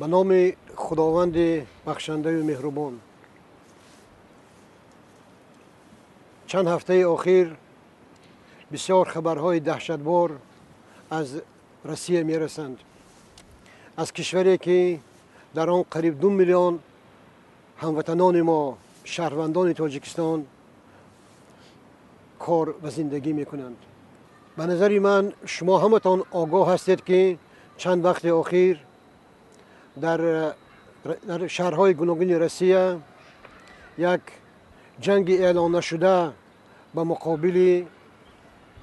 به نام خداوند بخشنده و مهربان. چند هفته اخیر بسیار خبرهای دهشتبار از روسیه می رسند. از کشوری که در آن قریب 2 میلیون هموطنان ما شهروندان تاجیکستان کار و زندگی می کنند. به نظر من شما همتان آگاه هستید که چند وقت اخیر در شهرهای گوناگون روسیه یک جنگ اعلان نشده به مقابل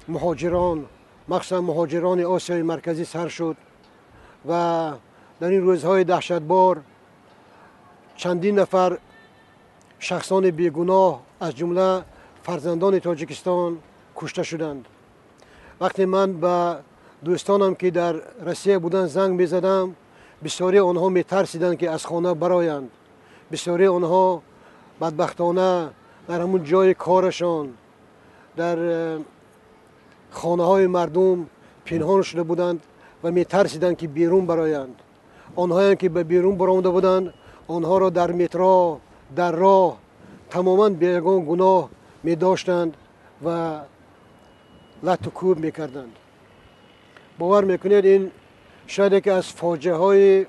مهاجران، مخصوصا مهاجران آسیای مرکزی سر شد و در این روزهای دهشتبار چندین نفر شخصان بیگناه از جمله فرزندان تاجیکستان کشته شدند. وقتی من به دوستانم که در روسیه بودن زنگ می‌زدم، بسیاری آنها می‌ترسیدند که از خانه برآیند. بسیاری آنها بدبختانه در همون جای کارشان در خانه‌های مردم پنهان شده بودند و می‌ترسیدند که بیرون برآیند. آنهایی که به بیرون برآمده بودند آنها را در مترو، در راه تماما بیگان گناه می‌داشتند و لط و کوب می‌کردند. باور می‌کنید این شاید یکی از فاجعه‌های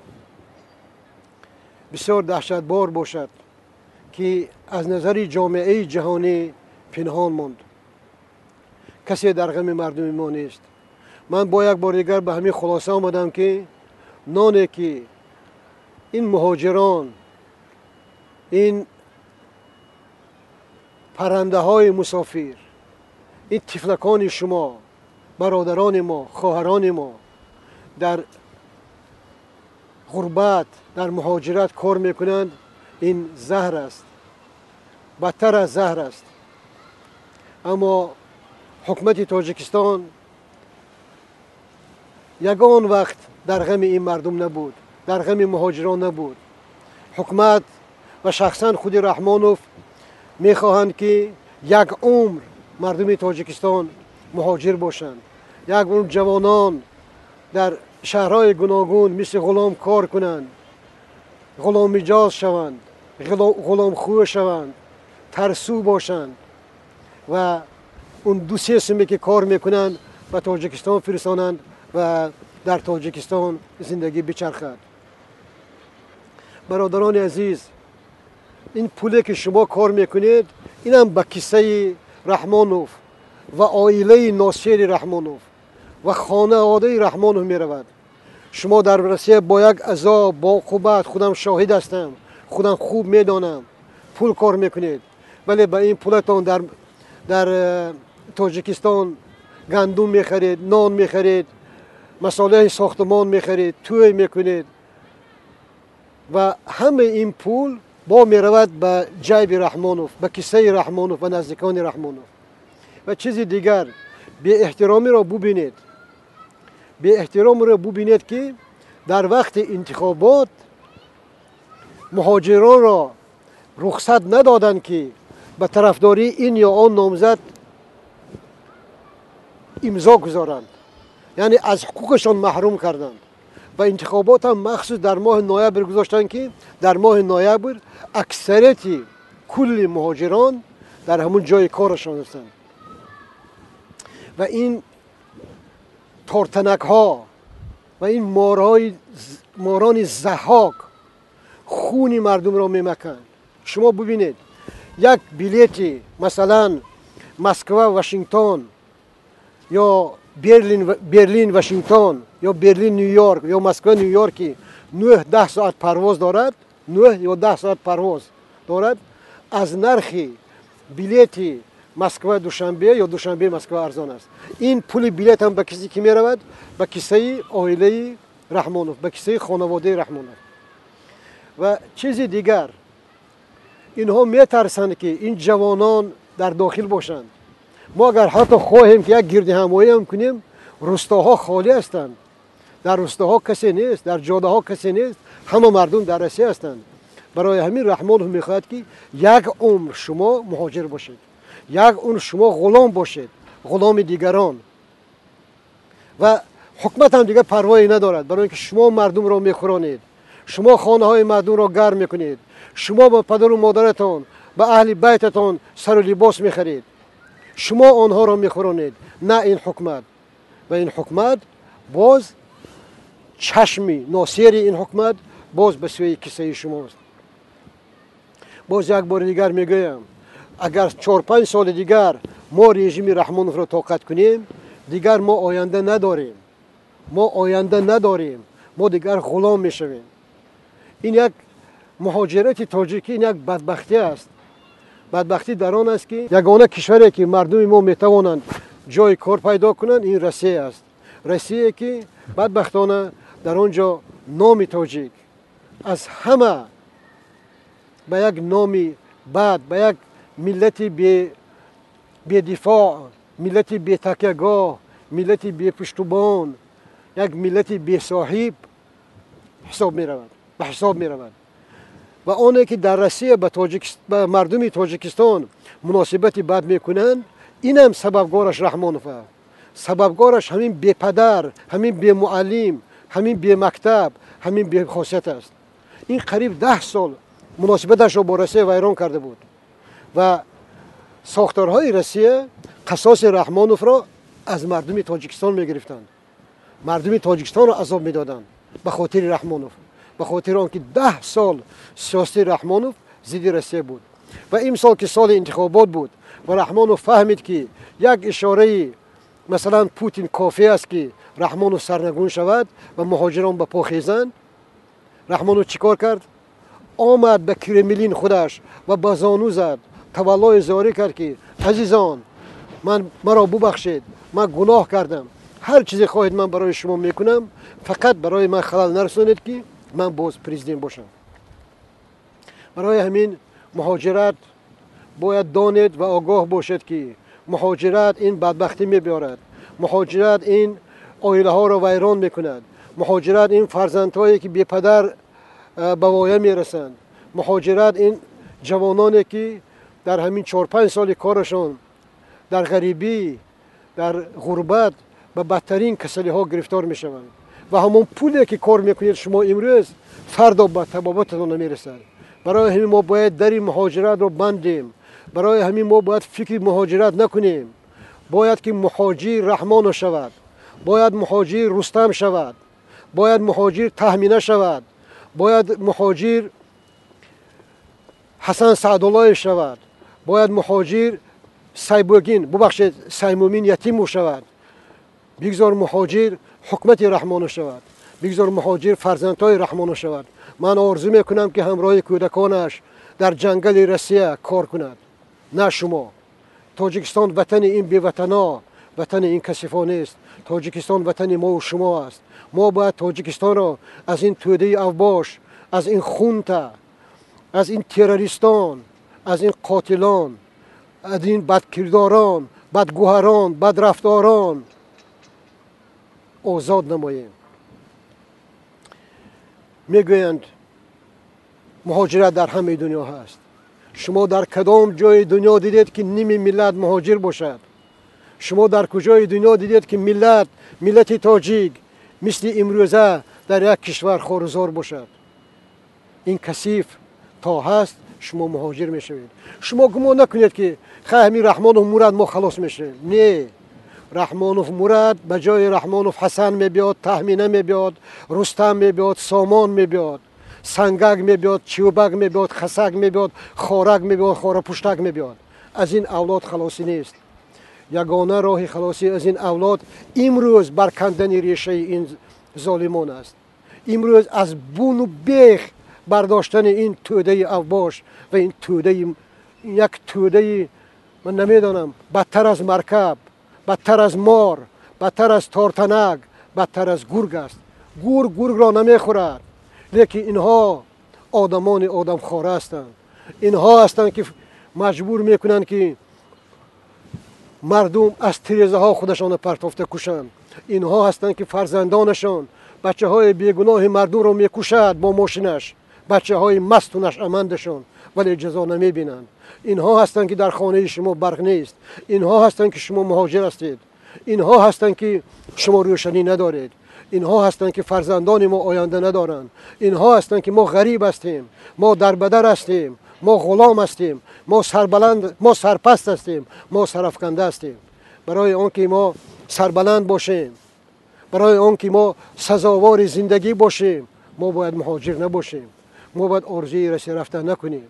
بسیار دهشتبار باشد که از نظر جامعه جهانی پنهان ماند. کسی در غم مردم ما نیست. من با یک بار دیگر به همین خلاصه آمدم که نانی که این مهاجران، این پرنده های مسافر، این طفلکان شما، برادران ما، خواهران ما در غربت، در مهاجرت کار میکنند، این زهر است، بدتر از زهر است. اما حکومت تاجیکستان یگان وقت در غم این مردم نبود، در غم مهاجران نبود. حکومت و شخصا خود رحمانوف میخواهند که یک عمر مردم تاجیکستان مهاجر باشند، یک عمر جوانان در شهرهای گوناگون مثل غلام کار کنند، غلام مجاز شوند، غلام خو شوند، ترسو باشند و اون 2-3 سالی که کار میکنند به تاجیکستان فرستانند و در تاجیکستان زندگی بچرخد. برادران عزیز، این پولی که شما کار میکنید اینم به کیسه رحمانوف و عائله ناصر رحمانوف و خانواده رحمانوف میرود. شما در روسیه با یک عذاب، با عقوبت، خودم شاهد هستم، خودم خوب میدانم، پول کار میکنید، ولی به این پولتان در تاجیکستان گندم میخرید، نان میخرید، مصالح ساختمان میخرید، توی میکنید و همه این پول با میرود به جیب رحمانوف، به کیسه رحمانوف و نزدیکان رحمانوف. و چیز دیگر، بی احترامی را ببینید، بی احترامی را ببینید که در وقت انتخابات مهاجران را رخصت ندادند که به طرفداری این یا آن نامزد امضا گذارند، یعنی از حقوقشان محروم کردند. و انتخابات هم مخصوص در ماه نوامبر گذاشتند که در ماه نوامبر اکثریت کل مهاجران در همون جای کارشان هستند. و این تارتنک ها و این ماران ضحاک خون مردم را میمکند. شما ببینید یک بلیتی مثلا مسکو واشنگتن یا برلین واشنگتن یا برلین نیویورک یا مسکو نیویورک 9-10 ساعت پرواز دارد، 9 یا 10 ساعت پرواز دارد، از نرخ بلیتی مسکو دوشنبه یا دوشنبه مسکو ارزان است. این پول بلیت هم به کسی که می رود؟ به کیسه عائله رحمانوف، به کیسه خانواده رحمانوف. و چیز دیگر، اینها می ترسند که این جوانان در داخل باشند. ما اگر حتی خواهیم که یک گرد همایی هم کنیم، روستاها خالی هستند، در روستاها کسی نیست، در جاده ها کسی نیست، همه مردم در روسیه هستند. برای همین رحمانوف میخواهد که یک عمر شما مهاجر باشید، یک عمر شما غلام باشید، غلام دیگران. و حکومت هم دیگه پروایی ندارد، برای اینکه شما مردم را میخورانید، شما خانه های مردم را گرم میکنید، شما به پدر و مادرتان به اهل بیتتان سر و لباس میخرید، شما آنها را میخورانید، نه این حکومت. و این حکومت باز چشمی ناصر این حکومت باز به سوی کیسه شماست. باز یک بار دیگر میگویم اگر 4-5 سال دیگر ما رژیم رحمانوف را طاقت کنیم دیگر ما آینده نداریم، ما دیگر غلام میشویم. این یک مهاجرت تاجیکی این یک بدبختی است. بدبختی در آن است که یگانه کشوری که مردم ما میتوانند جای کار پیدا کنند این روسیه است. روسیه که بدبختانه در آنجا نام تاجیک از همه به یک نامی بد، به یک ملتی بی دفاع، ملتی بی تکیهگاه، ملتی بی پشتوبان، یک ملتی بی صاحب به حساب می رود. و آنه که در روسیه به مردم تاجیکستان مناسبت بد میکنند این هم سببگارش رحمانوف است. سببگارش همین بی پدر، همین بی معلم، همین بی مکتب، همین بی خاصیت است. این قریب 10 سال مناسبتش را با روسیه ویران کرده بود و ساختارهای روسیه قصاص رحمانوف را از مردم تاجیکستان میگرفتند. مردم تاجیکستان را عذاب میدادند به خاطر رحمانوف، به خاطر آنکه 10 سال سیاست رحمانوف ضد روسیه بود. و این سال که سال انتخابات بود و رحمانوف فهمید که یک اشاره مثلا پوتین کافی است که رحمانوف سرنگون شود و مهاجران به پا خیزند، رحمانوف چیکار کرد؟ آمد به کرملین خودش و به زانو زد، تولای زاری کرد که عزیزان مرا ببخشید، من گناه کردم، هر چیزی خواهید من برای شما میکنم، فقط برای من خلل نرسانید که من باز پرزیدنت باشم. برای همین مهاجرت باید دانید و آگاه باشد که مهاجرت این بدبختی میبیارد، مهاجرت این عائله ها را ویران میکند، مهاجرت این فرزندهایی که بی پدر به وایه میرسند، مهاجرت این جوانانی که در همین 4-5 سال کارشان در غریبی، در غربت به بدترین کسلی ها گرفتار میشوند و همون پولی که کار میکنید شما امروز فردا به تبابتتان نمیرسد. برای همین ما باید در مهاجرت رو بندیم، برای همین ما باید فکر مهاجرت نکنیم. باید که مهاجر رحمان شود، باید مهاجر رستم شود، باید مهاجر تهمینه شود، باید مهاجر حسن سعدالله شود، باید مهاجر سیمومین یتیم شود. بگذار مهاجر حکمت رحمان شود، بگذار مهاجر فرزندهای رحمان شود. من آرزو میکنم که همراه کودکانش در جنگل روسیه کار کند، نه شما. تاجیکستان وطن این بی‌وطنا، وطن این کثیفا نیست. تاجیکستان وطن ما و شما است. ما باید تاجیکستان را از این توده اوباش، از این خونتا، از این تروریستان، از این قاتلان، از این بدکرداران، بدگوهران، بدرفتاران آزاد نماییم. میگویند مهاجرت در همه دنیا هست. شما در کدام جای دنیا دیدید که نیم ملت مهاجر باشد؟ شما در کجای دنیا دیدید که ملت تاجیک مثل امروزه در یک کشور خارزار باشد؟ این کثیف تا هست شما مهاجر میشوید. شما گمان نکنید که خیلی همین رحمانوف مراد ما خلاص میشه. نه، رحمانوف مراد به جای رحمانوف حسن میبیاد، تهمینه میبیاد، رستم میبیاد، سامان میبیاد، سنگک میبیاد، چوبک میبیاد، خسک میبیاد، خارک میبیاد، خاره پشتک میبیاد. از این اولاد خلاصی نیست. یگانه راه خلاصی از این اولاد امروز برکندن ریشه این ظالمان است. امروز از بون و بیخ برداشتن این توده اوباش و این توده، یک توده من نمیدانم بدتر از مرکب، بدتر از مار، بدتر از تارتنک، بدتر از گرگ است. گرگ را نمیخورد، لیکن اینها آدمان آدم خواره هستند. اینها هستند که مجبور میکنند که مردم از تیرزه ها خودشان پرتافته کشند. اینها هستند که فرزندانشان، بچه های بیگناه مردم را میکشد با ماشینش، بچه های مستونش امندشان، ولی جزا نمیبینند. اینها هستند که در خانه شما برق نیست. اینها هستند که شما مهاجر هستید. اینها هستند که شما روشنی ندارید. اینها هستند که فرزندان ما آینده ندارند. اینها هستند که ما غریب هستیم، ما دربدر هستیم، ما غلام هستیم، ما سربلند، ما سرپست هستیم، ما سرافکنده هستیم. برای آنکه ما سربلند باشیم، برای آنکه ما سزاوار زندگی باشیم، ما باید مهاجر نباشیم. ما باید آرزوی رسی رفتن نکنیم.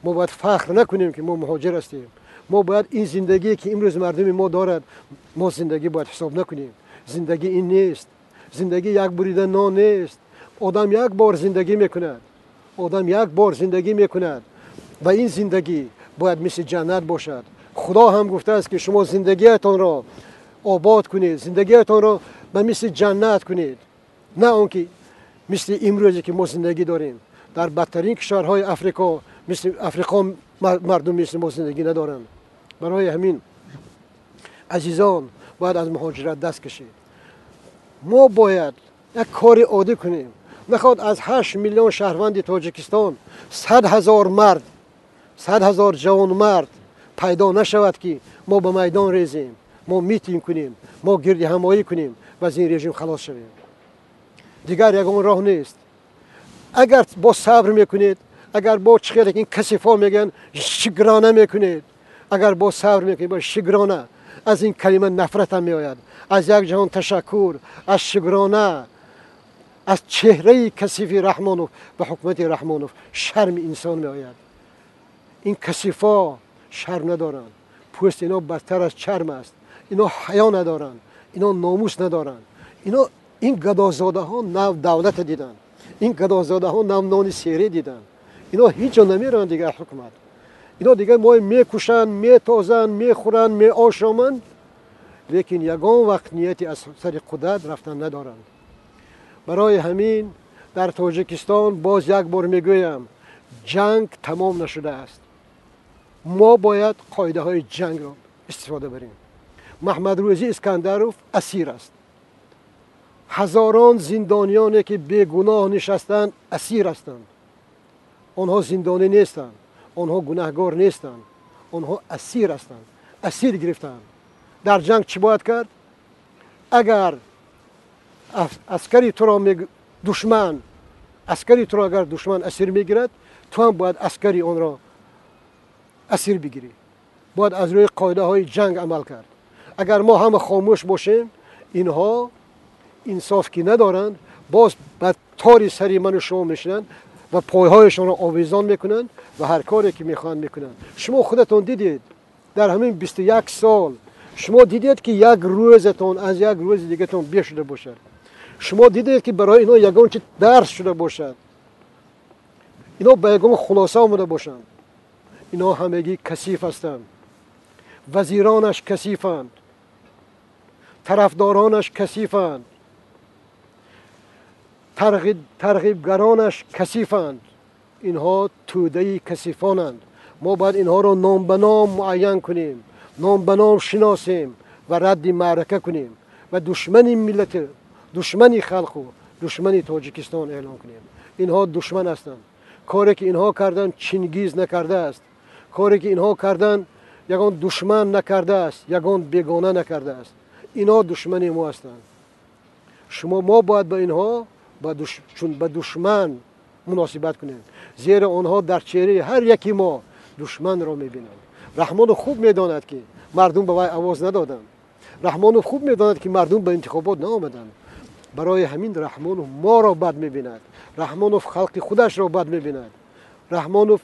ما باید فخر نکنیم که ما مهاجر هستیم. ما باید این زندگی که امروز مردم ما دارد، ما زندگی باید حساب نکنیم. زندگی این نیست. زندگی یک بریده نان نیست. آدم یک بار زندگی میکند. آدم یک بار زندگی میکند و این زندگی باید مثل جنت باشد. خدا هم گفته است که شما زندگیتان را آباد کنید، زندگیتان را به مثل جنت کنید، نه آنکه مثل امروزی که ما زندگی داریم. در بدترین کشورهای افریقا، مثل افریقا مردم مثل ما زندگی ندارند. برای همین عزیزان باید از مهاجرت دست کشید. ما باید یک کار عادی کنیم. نخواد از 8 میلیون شهروند تاجیکستان 100,000 مرد، 100,000 جوان مرد پیدا نشود که ما به میدان ریزیم، ما میتینگ کنیم، ما گرد همایی کنیم و از این رژیم خلاص شویم. دیگر یگان راه نیست. اگر با صبر میکنید، اگر با چخیلی که این کسیفا میگن شگرانه میکنید، اگر با صبر میکنید با شگرانه، از این کلمه نفرت هم میآید. از یک جهان تشکر، از شگرانه، از چهره کثیف رحمانوف و حکومت رحمانوف شرم انسان میآید. این کثیفا شرم ندارند. پوست اینا بدتر از چرم است. اینا حیا ندارند، اینا ناموس ندارند. اینا این گدازاده ها نو دولت دیدن، این گدازاده ها نو نان سیری دیدن. اینا هیچ جا نمیرن دیگر حکومت. اینا دیگر ما میکشن، میتازن، میخورن، میآشامن، لیکن یگان وقت نیتی از سر قدرت رفتن ندارند. برای همین در تاجیکستان باز یک بار میگویم جنگ تمام نشده است. ما باید قاعده های جنگ را استفاده بریم. محمد روزی اسکندروف اسیر است. هزاران زندانیانی که بیگناه نشستند اسیر هستند. آنها زندانی نیستند، آنها گناهگار نیستند، آنها اسیر هستند، اسیر گرفتند. در جنگ چی باید کرد؟ اگر عسکری تو را دشمن، عسکری تو را اگر دشمن اسیر میگیرد، تو هم باید عسکری آن را اسیر بگیری. باید از روی قاعده های جنگ عمل کرد. اگر ما هم خاموش باشیم، اینها انصاف که ندارند، باز به تاری سری من و شما میشنند و پایهایشان را آویزان میکنند و هر کاری که میخوان میکنند. شما خودتون دیدید در همین 21 سال، شما دیدید که یک روزتون از یک روز دیگه تون بیش شده باشد. شما دیدید که برای اینا یگان چی درس شده باشد. اینا به یگان خلاصه آمده باشند. اینا همگی کثیف هستند. وزیرانش کثیفند، طرفدارانش کثیفند، ترغیبگرانش کثیفند. اینها توده کثیفانند. ما باید اینها را نام به نام معین کنیم، نام به نام شناسیم و رد معرکه کنیم و دشمن ملت، دشمن خلق و دشمن تاجیکستان اعلام کنیم. اینها دشمن هستند. کاری که اینها کردن چنگیز نکرده است. کاری که اینها کردن یگان دشمن نکرده است، یگان بیگانه نکرده است. اینا دشمن ما هستند. ما باید به اینها چون به دشمن مناسبت کنیم، زیرا آنها در چهره هر یکی ما دشمن را میبینند. رحمان خوب میداند که مردم به وی آواز ندادند. رحمان خوب میداند که مردم به انتخابات نآمدند. برای همین رحمان ما را بد میبیند. رحمانوف خلق خودش را بد میبیند. رحمانوف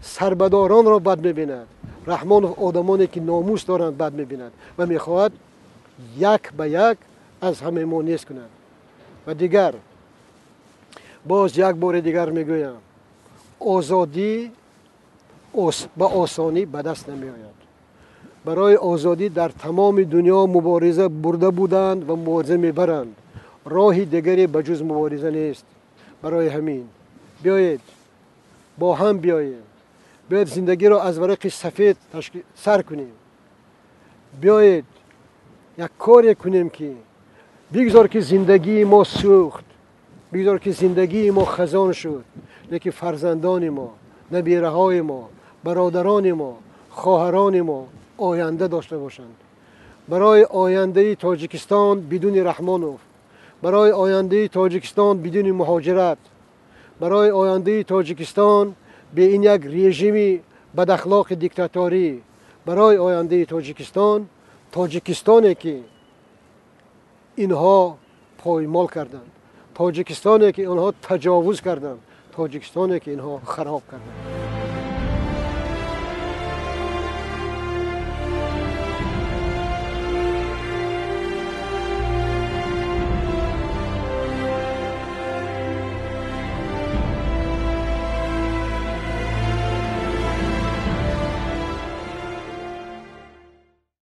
سربداران را بد میبیند. رحمانوف آدمانی که ناموس دارند بد میبیند و میخواهد یک به یک از همه ما نیست کند. و دیگر باز یک بار دیگر میگویم آزادی به آسانی به دست نمی آید. برای آزادی در تمام دنیا مبارزه برده بودند و مبارزه میبرند. راهی دیگری به جز مبارزه نیست. برای همین بیایید با هم بیاییم، بیایید زندگی را از ورق سفید سر کنیم. بیایید یک کاری کنیم که بگذار که زندگی ما سوخت، بگذار که زندگی ما خزان شد، لیکن فرزندان ما، نبیره های ما، برادران ما، خواهران ما آینده داشته باشند. برای آینده تاجیکستان بدون رحمانوف، برای آینده تاجیکستان بدون مهاجرت، برای آینده تاجیکستان به این یک رژیم بد اخلاق دیکتاتوری، برای آینده تاجیکستان، تاجیکستانی که اینها پایمال کردند، تاجیکستانی که اینها تجاوز کردند، تاجیکستانی که اینها خراب کردند.